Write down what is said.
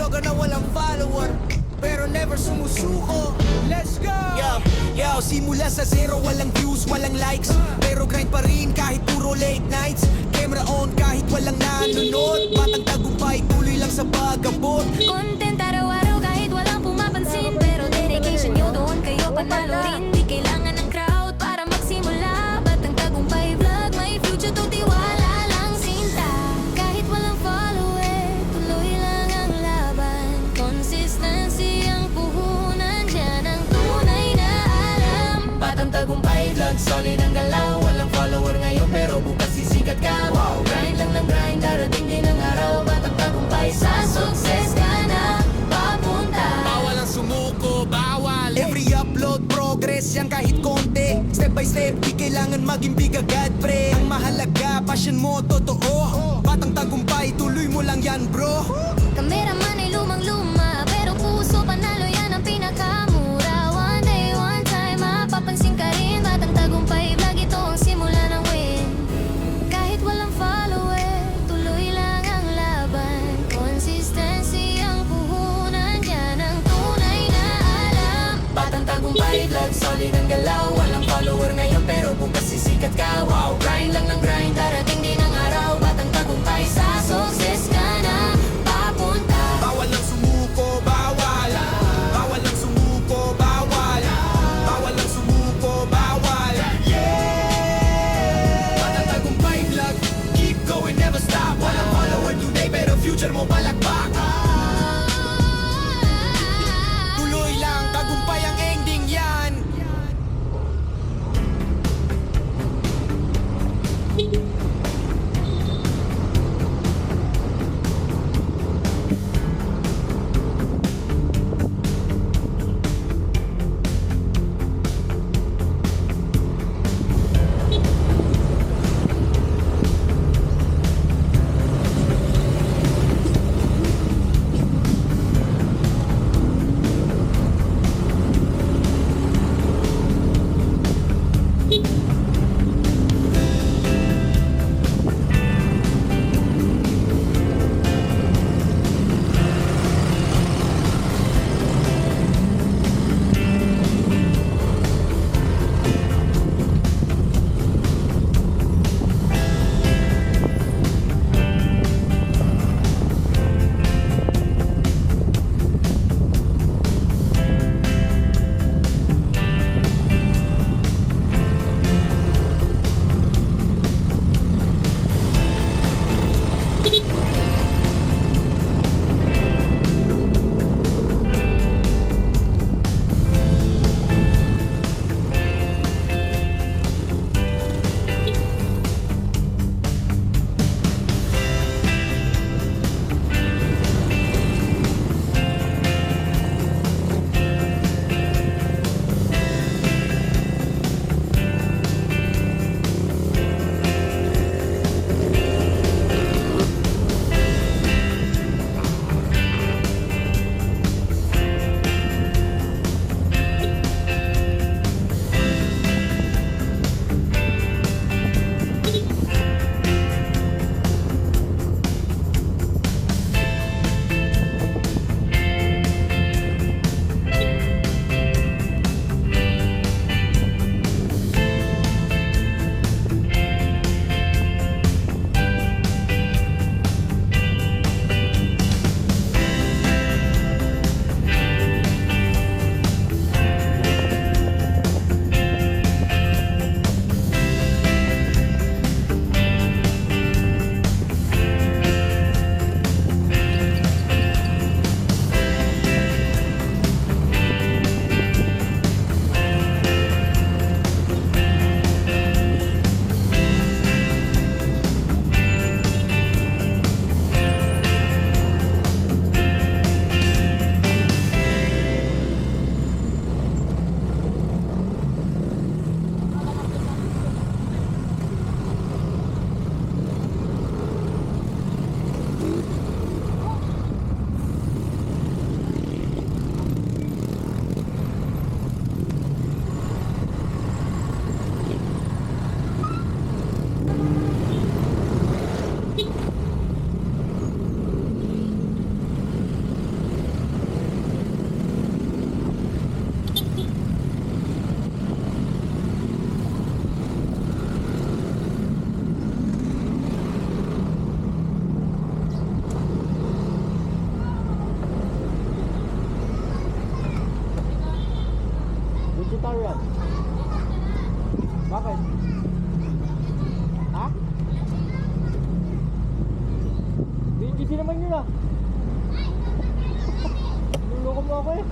Vlogger na walang follower pero never sumusuko. Let's go! Yo, simula sa zero, walang views, walang likes, pero grind pa rin kahit puro late nights. Camera on kahit walang nanonood, batang tagumpay, tuloy lang sa pag-abot. Content araw-araw kahit walang pumapansin, pero dedication nyo doon kayo panalo rin. Di kailangan ng crowd para magsimula. Batang tagumpay vlog, may future to tiwala lang sinta. Kahit walang follower, tuloy lang ang laban. Consistency ang puhunan, yan ang tunay na alam. Batang tagumpay vlog, solid ang galaw. Walang follower ngayon pero bukas sisikat ka. Wow, grind lang ng grind, darating din ang araw. Batang tagumpay, sa success ka na papunta. Bawal ang sumuko, bawal. Every upload, progress yan kahit konti. Step by step, di kailangan maging big agad, pre. Ang mahalaga, passion mo, totoo. Batang tagumpay, tuloy mo lang yan, bro. Kameraman ay lumang-luma, pero puso panalo yan ang pinakamura. One day, one time, mapapansin ka rin. Batang tagumpay vlog, ito ang simula ng win. Kahit walang follower, tuloy lang ang laban. Consistency ang puhunan, yan ang tunay na alam. Batang tagumpay vlog, solid ang galaw. Walang follower ngayon pero bukas sisikat ka. Wow, grind lang ng grind, darating din ang araw. Batang tagumpay, sa success ka na papunta. Bawal ang sumuko, bawal. Bawal ang sumuko, bawal. Bawal ang sumuko, bawal. Yeah! Batang tagumpay vlog, keep going, never stop. Walang follower today pero future mo palakpak. Tuloy lang, tagumpay ang ending yan. Magkano yan? Bakit? Ha? Hindi naman yun ah. Niluloko mo ako eh.